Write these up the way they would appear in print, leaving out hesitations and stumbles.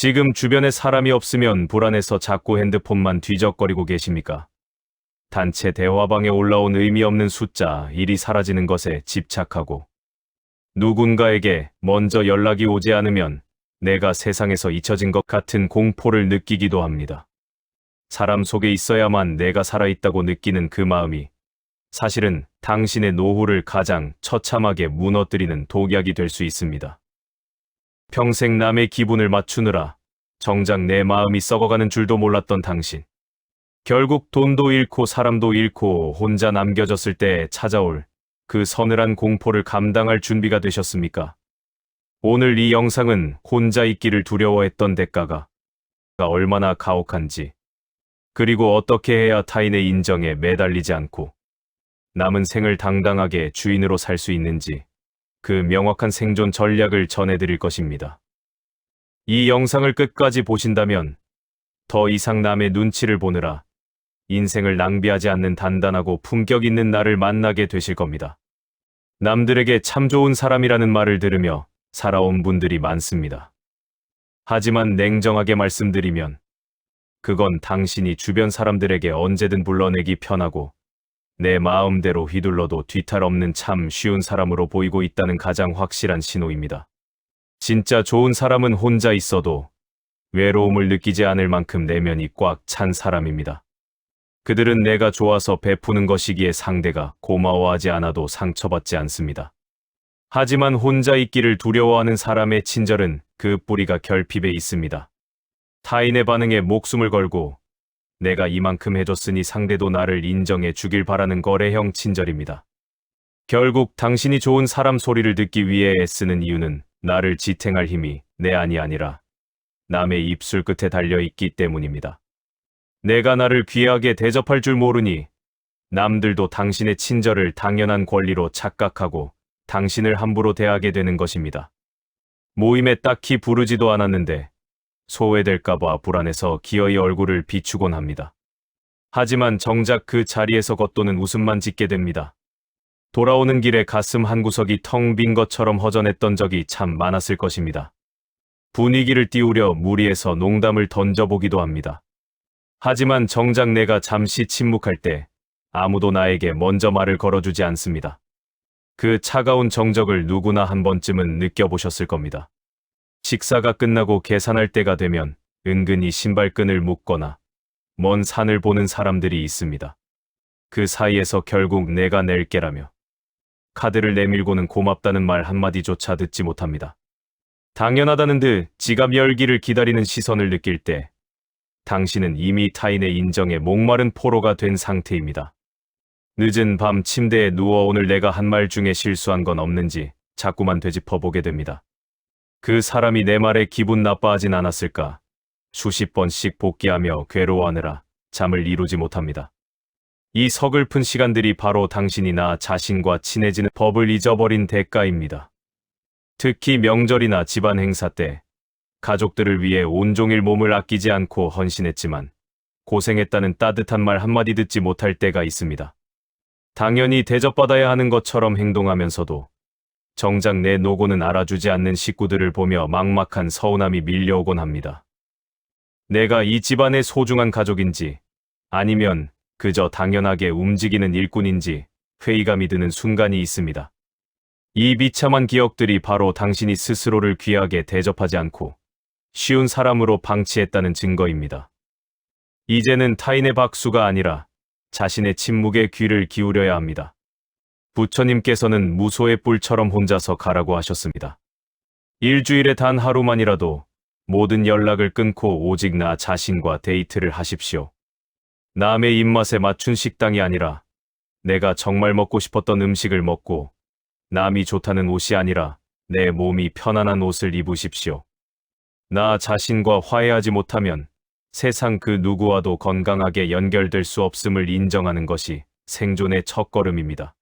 지금 주변에 사람이 없으면 불안해서 자꾸 핸드폰만 뒤적거리고 계십니까? 단체 대화방에 올라온 의미 없는 숫자 1이 사라지는 것에 집착하고 누군가에게 먼저 연락이 오지 않으면 내가 세상에서 잊혀진 것 같은 공포를 느끼기도 합니다. 사람 속에 있어야만 내가 살아있다고 느끼는 그 마음이 사실은 당신의 노후를 가장 처참하게 무너뜨리는 독약이 될 수 있습니다. 평생 남의 기분을 맞추느라 정작 내 마음이 썩어가는 줄도 몰랐던 당신. 결국 돈도 잃고 사람도 잃고 혼자 남겨졌을 때 찾아올 그 서늘한 공포를 감당할 준비가 되셨습니까? 오늘 이 영상은 혼자 있기를 두려워했던 대가가 얼마나 가혹한지, 그리고 어떻게 해야 타인의 인정에 매달리지 않고 남은 생을 당당하게 주인으로 살 수 있는지 그 명확한 생존 전략을 전해드릴 것입니다. 이 영상을 끝까지 보신다면 더 이상 남의 눈치를 보느라 인생을 낭비하지 않는 단단하고 품격 있는 나를 만나게 되실 겁니다. 남들에게 참 좋은 사람이라는 말을 들으며 살아온 분들이 많습니다. 하지만 냉정하게 말씀드리면 그건 당신이 주변 사람들에게 언제든 불러내기 편하고 내 마음대로 휘둘러도 뒤탈 없는 참 쉬운 사람으로 보이고 있다는 가장 확실한 신호입니다. 진짜 좋은 사람은 혼자 있어도 외로움을 느끼지 않을 만큼 내면이 꽉 찬 사람입니다. 그들은 내가 좋아서 베푸는 것이기에 상대가 고마워하지 않아도 상처받지 않습니다. 하지만 혼자 있기를 두려워하는 사람의 친절은 그 뿌리가 결핍에 있습니다. 타인의 반응에 목숨을 걸고 내가 이만큼 해줬으니 상대도 나를 인정해 주길 바라는 거래형 친절입니다. 결국 당신이 좋은 사람 소리를 듣기 위해 애쓰는 이유는 나를 지탱할 힘이 내 안이 아니라 남의 입술 끝에 달려있기 때문입니다. 내가 나를 귀하게 대접할 줄 모르니 남들도 당신의 친절을 당연한 권리로 착각하고 당신을 함부로 대하게 되는 것입니다. 모임에 딱히 부르지도 않았는데 소외될까봐 불안해서 기어이 얼굴을 비추곤 합니다. 하지만 정작 그 자리에서 겉도는 웃음만 짓게 됩니다. 돌아오는 길에 가슴 한구석이 텅 빈 것처럼 허전했던 적이 참 많았을 것입니다. 분위기를 띄우려 무리해서 농담을 던져보기도 합니다. 하지만 정작 내가 잠시 침묵할 때 아무도 나에게 먼저 말을 걸어주지 않습니다. 그 차가운 정적을 누구나 한 번쯤은 느껴보셨을 겁니다. 식사가 끝나고 계산할 때가 되면 은근히 신발끈을 묶거나 먼 산을 보는 사람들이 있습니다. 그 사이에서 결국 내가 낼게라며 카드를 내밀고는 고맙다는 말 한마디조차 듣지 못합니다. 당연하다는 듯 지갑 열기를 기다리는 시선을 느낄 때 당신은 이미 타인의 인정에 목마른 포로가 된 상태입니다. 늦은 밤 침대에 누워 오늘 내가 한 말 중에 실수한 건 없는지 자꾸만 되짚어보게 됩니다. 그 사람이 내 말에 기분 나빠하진 않았을까? 수십 번씩 복귀하며 괴로워하느라 잠을 이루지 못합니다. 이 서글픈 시간들이 바로 당신이 나 자신과 친해지는 법을 잊어버린 대가입니다. 특히 명절이나 집안 행사 때 가족들을 위해 온종일 몸을 아끼지 않고 헌신했지만 고생했다는 따뜻한 말 한마디 듣지 못할 때가 있습니다. 당연히 대접받아야 하는 것처럼 행동하면서도 정작 내 노고는 알아주지 않는 식구들을 보며 막막한 서운함이 밀려오곤 합니다. 내가 이 집안의 소중한 가족인지 아니면 그저 당연하게 움직이는 일꾼인지 회의감이 드는 순간이 있습니다. 이 비참한 기억들이 바로 당신이 스스로를 귀하게 대접하지 않고 쉬운 사람으로 방치했다는 증거입니다. 이제는 타인의 박수가 아니라 자신의 침묵에 귀를 기울여야 합니다. 부처님께서는 무소의 뿔처럼 혼자서 가라고 하셨습니다. 일주일에 단 하루만이라도 모든 연락을 끊고 오직 나 자신과 데이트를 하십시오. 남의 입맛에 맞춘 식당이 아니라 내가 정말 먹고 싶었던 음식을 먹고 남이 좋다는 옷이 아니라 내 몸이 편안한 옷을 입으십시오. 나 자신과 화해하지 못하면 세상 그 누구와도 건강하게 연결될 수 없음을 인정하는 것이 생존의 첫걸음입니다.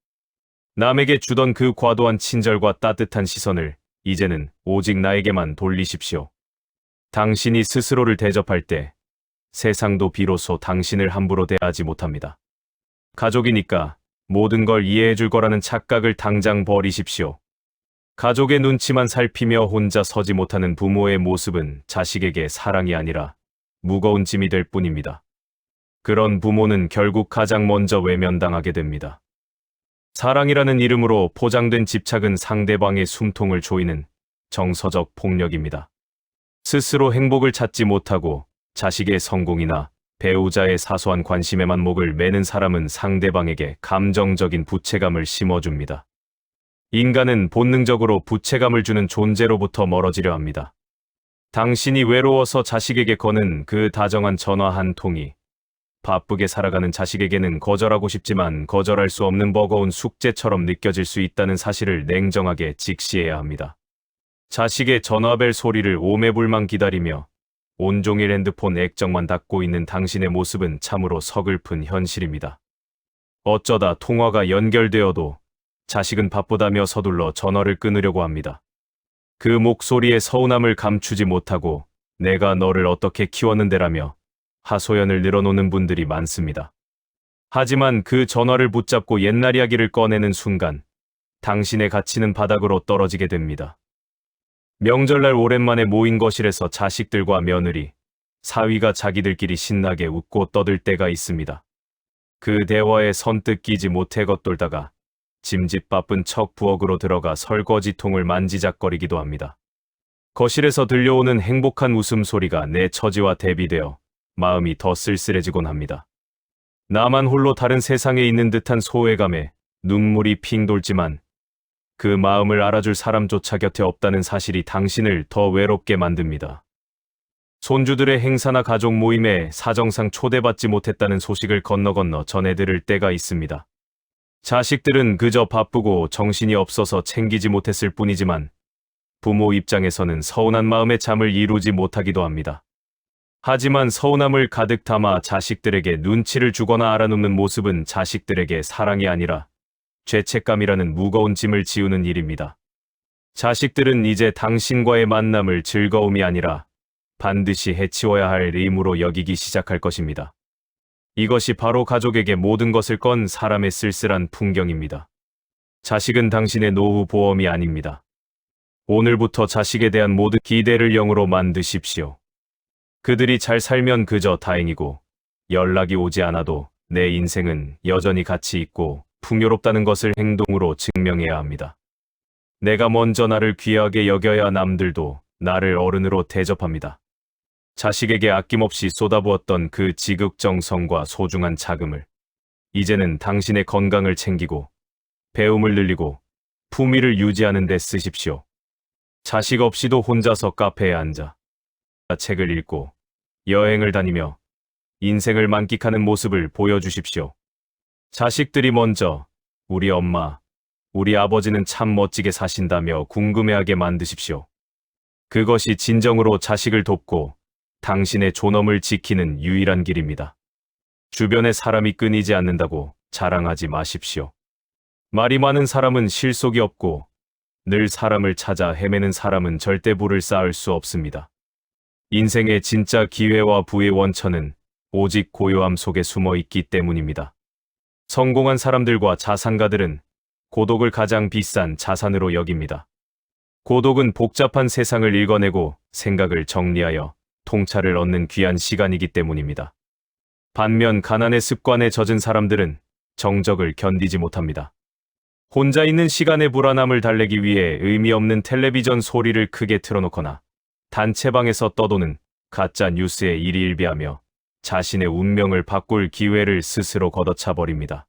남에게 주던 그 과도한 친절과 따뜻한 시선을 이제는 오직 나에게만 돌리십시오. 당신이 스스로를 대접할 때 세상도 비로소 당신을 함부로 대하지 못합니다. 가족이니까 모든 걸 이해해 줄 거라는 착각을 당장 버리십시오. 가족의 눈치만 살피며 혼자 서지 못하는 부모의 모습은 자식에게 사랑이 아니라 무거운 짐이 될 뿐입니다. 그런 부모는 결국 가장 먼저 외면당하게 됩니다. 사랑이라는 이름으로 포장된 집착은 상대방의 숨통을 조이는 정서적 폭력입니다. 스스로 행복을 찾지 못하고 자식의 성공이나 배우자의 사소한 관심에만 목을 매는 사람은 상대방에게 감정적인 부채감을 심어줍니다. 인간은 본능적으로 부채감을 주는 존재로부터 멀어지려 합니다. 당신이 외로워서 자식에게 거는 그 다정한 전화 한 통이 바쁘게 살아가는 자식에게는 거절하고 싶지만 거절할 수 없는 버거운 숙제처럼 느껴질 수 있다는 사실을 냉정하게 직시해야 합니다. 자식의 전화벨 소리를 오매불망 기다리며 온종일 핸드폰 액정만 닫고 있는 당신의 모습은 참으로 서글픈 현실입니다. 어쩌다 통화가 연결되어도 자식은 바쁘다며 서둘러 전화를 끊으려고 합니다. 그 목소리의 서운함을 감추지 못하고 내가 너를 어떻게 키웠는데라며 하소연을 늘어놓는 분들이 많습니다. 하지만 그 전화를 붙잡고 옛날 이야기를 꺼내는 순간 당신의 가치는 바닥으로 떨어지게 됩니다. 명절날 오랜만에 모인 거실에서 자식들과 며느리, 사위가 자기들끼리 신나게 웃고 떠들 때가 있습니다. 그 대화에 선뜻 끼지 못해 겉돌다가 짐짓 바쁜 척 부엌으로 들어가 설거지통을 만지작거리기도 합니다. 거실에서 들려오는 행복한 웃음소리가 내 처지와 대비되어 마음이 더 쓸쓸해지곤 합니다. 나만 홀로 다른 세상에 있는 듯한 소외감에 눈물이 핑 돌지만 그 마음을 알아줄 사람조차 곁에 없다는 사실이 당신을 더 외롭게 만듭니다. 손주들의 행사나 가족 모임에 사정상 초대받지 못했다는 소식을 건너 전해들을 때가 있습니다. 자식들은 그저 바쁘고 정신이 없어서 챙기지 못했을 뿐이지만 부모 입장에서는 서운한 마음에 잠을 이루지 못하기도 합니다. 하지만 서운함을 가득 담아 자식들에게 눈치를 주거나 알아놓는 모습은 자식들에게 사랑이 아니라 죄책감이라는 무거운 짐을 지우는 일입니다. 자식들은 이제 당신과의 만남을 즐거움이 아니라 반드시 해치워야 할 의무로 여기기 시작할 것입니다. 이것이 바로 가족에게 모든 것을 건 사람의 쓸쓸한 풍경입니다. 자식은 당신의 노후 보험이 아닙니다. 오늘부터 자식에 대한 모든 기대를 0으로 만드십시오. 그들이 잘 살면 그저 다행이고 연락이 오지 않아도 내 인생은 여전히 가치 있고 풍요롭다는 것을 행동으로 증명해야 합니다. 내가 먼저 나를 귀하게 여겨야 남들도 나를 어른으로 대접합니다. 자식에게 아낌없이 쏟아부었던 그 지극정성과 소중한 자금을 이제는 당신의 건강을 챙기고 배움을 늘리고 품위를 유지하는 데 쓰십시오. 자식 없이도 혼자서 카페에 앉아 책을 읽고 여행을 다니며 인생을 만끽하는 모습을 보여주십시오. 자식들이 먼저 우리 엄마, 우리 아버지는 참 멋지게 사신다며 궁금해하게 만드십시오. 그것이 진정으로 자식을 돕고 당신의 존엄을 지키는 유일한 길입니다. 주변에 사람이 끊이지 않는다고 자랑하지 마십시오. 말이 많은 사람은 실속이 없고 늘 사람을 찾아 헤매는 사람은 절대 부를 쌓을 수 없습니다. 인생의 진짜 기회와 부의 원천은 오직 고요함 속에 숨어 있기 때문입니다. 성공한 사람들과 자산가들은 고독을 가장 비싼 자산으로 여깁니다. 고독은 복잡한 세상을 읽어내고 생각을 정리하여 통찰을 얻는 귀한 시간이기 때문입니다. 반면 가난의 습관에 젖은 사람들은 정적을 견디지 못합니다. 혼자 있는 시간의 불안함을 달래기 위해 의미 없는 텔레비전 소리를 크게 틀어놓거나 단체방에서 떠도는 가짜 뉴스에 일희일비하며 자신의 운명을 바꿀 기회를 스스로 걷어차 버립니다.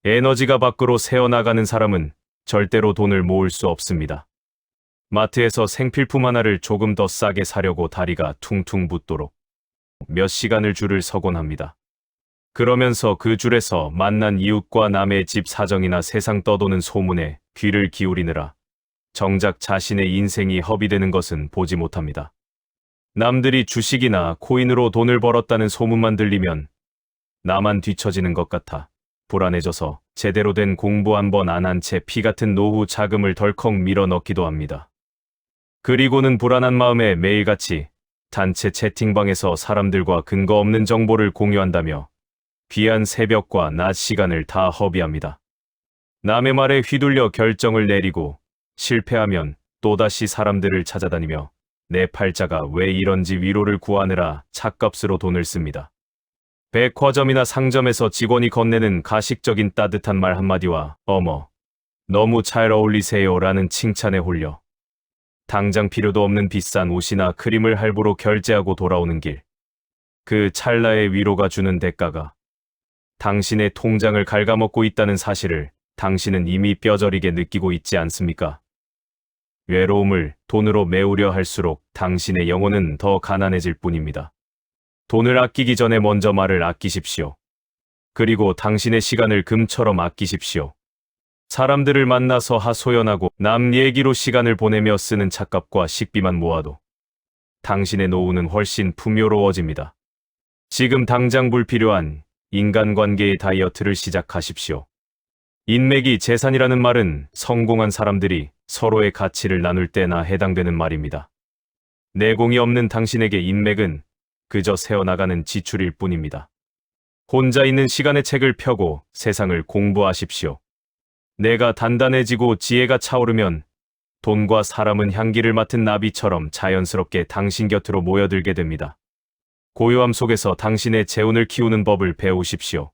에너지가 밖으로 새어나가는 사람은 절대로 돈을 모을 수 없습니다. 마트에서 생필품 하나를 조금 더 싸게 사려고 다리가 퉁퉁 붓도록 몇 시간을 줄을 서곤 합니다. 그러면서 그 줄에서 만난 이웃과 남의 집 사정이나 세상 떠도는 소문에 귀를 기울이느라 정작 자신의 인생이 허비되는 것은 보지 못합니다. 남들이 주식이나 코인으로 돈을 벌었다는 소문만 들리면 나만 뒤처지는 것 같아 불안해져서 제대로 된 공부 한 번 안 한 채 피 같은 노후 자금을 덜컥 밀어 넣기도 합니다. 그리고는 불안한 마음에 매일같이 단체 채팅방에서 사람들과 근거 없는 정보를 공유한다며 귀한 새벽과 낮 시간을 다 허비합니다. 남의 말에 휘둘려 결정을 내리고 실패하면 또다시 사람들을 찾아다니며 내 팔자가 왜 이런지 위로를 구하느라 찻값으로 돈을 씁니다. 백화점이나 상점에서 직원이 건네는 가식적인 따뜻한 말 한마디와 어머, 너무 잘 어울리세요 라는 칭찬에 홀려 당장 필요도 없는 비싼 옷이나 크림을 할부로 결제하고 돌아오는 길. 그 찰나의 위로가 주는 대가가 당신의 통장을 갉아먹고 있다는 사실을 당신은 이미 뼈저리게 느끼고 있지 않습니까? 외로움을 돈으로 메우려 할수록 당신의 영혼은 더 가난해질 뿐입니다. 돈을 아끼기 전에 먼저 말을 아끼십시오. 그리고 당신의 시간을 금처럼 아끼십시오. 사람들을 만나서 하소연하고 남 얘기로 시간을 보내며 쓰는 찻값과 식비만 모아도 당신의 노후는 훨씬 풍요로워집니다. 지금 당장 불필요한 인간관계의 다이어트를 시작하십시오. 인맥이 재산이라는 말은 성공한 사람들이 서로의 가치를 나눌 때나 해당되는 말입니다. 내공이 없는 당신에게 인맥은 그저 새어나가는 지출일 뿐입니다. 혼자 있는 시간에 책을 펴고 세상을 공부하십시오. 내가 단단해지고 지혜가 차오르면 돈과 사람은 향기를 맡은 나비처럼 자연스럽게 당신 곁으로 모여들게 됩니다. 고요함 속에서 당신의 재운을 키우는 법을 배우십시오.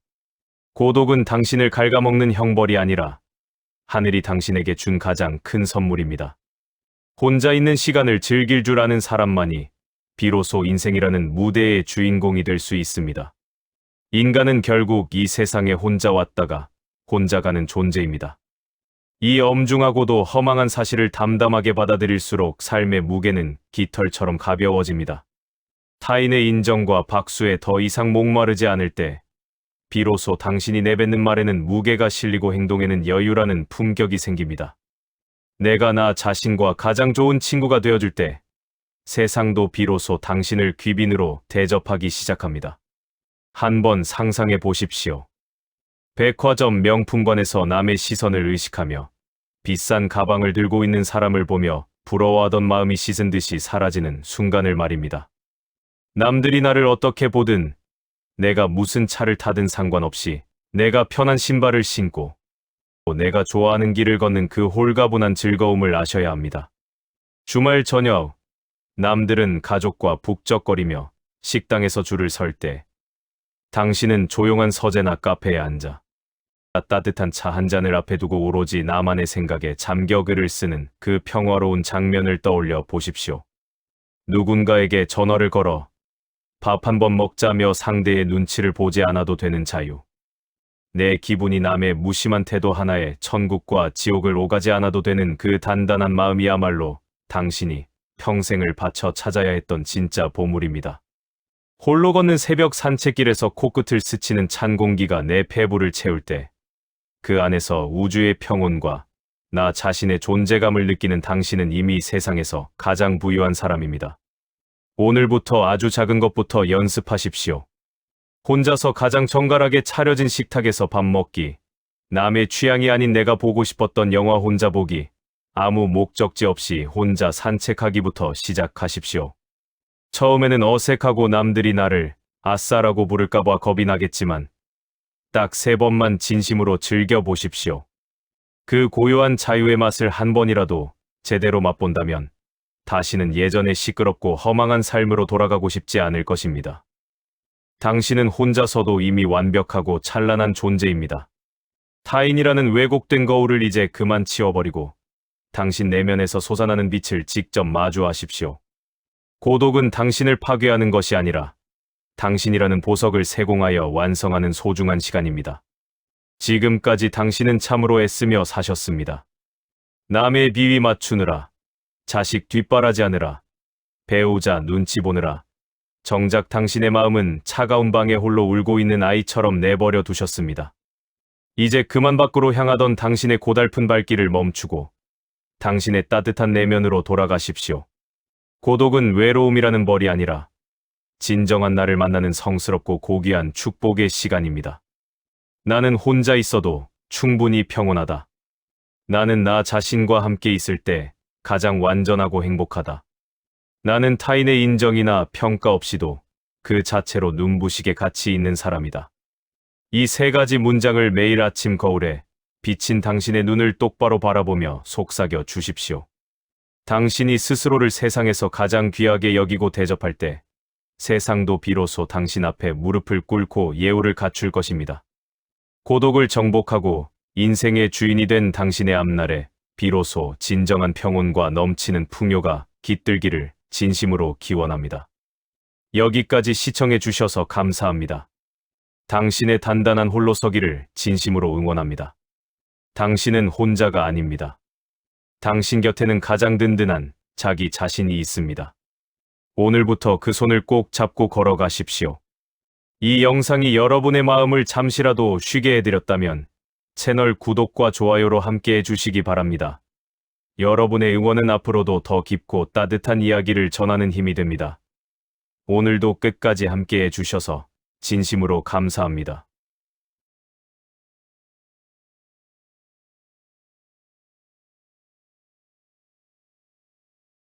고독은 당신을 갉아먹는 형벌이 아니라 하늘이 당신에게 준 가장 큰 선물입니다. 혼자 있는 시간을 즐길 줄 아는 사람만이 비로소 인생이라는 무대의 주인공이 될 수 있습니다. 인간은 결국 이 세상에 혼자 왔다가 혼자 가는 존재입니다. 이 엄중하고도 허망한 사실을 담담하게 받아들일수록 삶의 무게는 깃털처럼 가벼워집니다. 타인의 인정과 박수에 더 이상 목마르지 않을 때 비로소 당신이 내뱉는 말에는 무게가 실리고 행동에는 여유라는 품격이 생깁니다. 내가 나 자신과 가장 좋은 친구가 되어줄 때 세상도 비로소 당신을 귀빈으로 대접하기 시작합니다. 한번 상상해 보십시오. 백화점 명품관에서 남의 시선을 의식하며 비싼 가방을 들고 있는 사람을 보며 부러워하던 마음이 씻은 듯이 사라지는 순간을 말입니다. 남들이 나를 어떻게 보든 내가 무슨 차를 타든 상관없이 내가 편한 신발을 신고 내가 좋아하는 길을 걷는 그 홀가분한 즐거움을 아셔야 합니다. 주말 저녁 남들은 가족과 북적거리며 식당에서 줄을 설 때 당신은 조용한 서재나 카페에 앉아 따뜻한 차 한 잔을 앞에 두고 오로지 나만의 생각에 잠겨 글을 쓰는 그 평화로운 장면을 떠올려 보십시오. 누군가에게 전화를 걸어 밥 한 번 먹자며 상대의 눈치를 보지 않아도 되는 자유. 내 기분이 남의 무심한 태도 하나에 천국과 지옥을 오가지 않아도 되는 그 단단한 마음이야말로 당신이 평생을 바쳐 찾아야 했던 진짜 보물입니다. 홀로 걷는 새벽 산책길에서 코끝을 스치는 찬 공기가 내 폐부를 채울 때 그 안에서 우주의 평온과 나 자신의 존재감을 느끼는 당신은 이미 세상에서 가장 부유한 사람입니다. 오늘부터 아주 작은 것부터 연습하십시오. 혼자서 가장 정갈하게 차려진 식탁에서 밥 먹기, 남의 취향이 아닌 내가 보고 싶었던 영화 혼자 보기, 아무 목적지 없이 혼자 산책하기부터 시작하십시오. 처음에는 어색하고 남들이 나를 아싸라고 부를까봐 겁이 나겠지만 딱 3번만 진심으로 즐겨보십시오. 그 고요한 자유의 맛을 한 번이라도 제대로 맛본다면 다시는 예전의 시끄럽고 허망한 삶으로 돌아가고 싶지 않을 것입니다. 당신은 혼자서도 이미 완벽하고 찬란한 존재입니다. 타인이라는 왜곡된 거울을 이제 그만 치워버리고 당신 내면에서 솟아나는 빛을 직접 마주하십시오. 고독은 당신을 파괴하는 것이 아니라 당신이라는 보석을 세공하여 완성하는 소중한 시간입니다. 지금까지 당신은 참으로 애쓰며 사셨습니다. 남의 비위 맞추느라, 자식 뒷바라지하느라, 배우자 눈치 보느라, 정작 당신의 마음은 차가운 방에 홀로 울고 있는 아이처럼 내버려 두셨습니다. 이제 그만 밖으로 향하던 당신의 고달픈 발길을 멈추고 당신의 따뜻한 내면으로 돌아가십시오. 고독은 외로움이라는 벌이 아니라 진정한 나를 만나는 성스럽고 고귀한 축복의 시간입니다. 나는 혼자 있어도 충분히 평온하다. 나는 나 자신과 함께 있을 때 가장 완전하고 행복하다. 나는 타인의 인정이나 평가 없이도 그 자체로 눈부시게 가치 있는 사람이다. 이 3가지 문장을 매일 아침 거울에 비친 당신의 눈을 똑바로 바라보며 속삭여 주십시오. 당신이 스스로를 세상에서 가장 귀하게 여기고 대접할 때 세상도 비로소 당신 앞에 무릎을 꿇고 예우를 갖출 것입니다. 고독을 정복하고 인생의 주인이 된 당신의 앞날에 비로소 진정한 평온과 넘치는 풍요가 깃들기를 진심으로 기원합니다. 여기까지 시청해 주셔서 감사합니다. 당신의 단단한 홀로서기를 진심으로 응원합니다. 당신은 혼자가 아닙니다. 당신 곁에는 가장 든든한 자기 자신이 있습니다. 오늘부터 그 손을 꼭 잡고 걸어가십시오. 이 영상이 여러분의 마음을 잠시라도 쉬게 해드렸다면 채널 구독과 좋아요로 함께 해주시기 바랍니다. 여러분의 응원은 앞으로도 더 깊고 따뜻한 이야기를 전하는 힘이 됩니다. 오늘도 끝까지 함께 해주셔서 진심으로 감사합니다.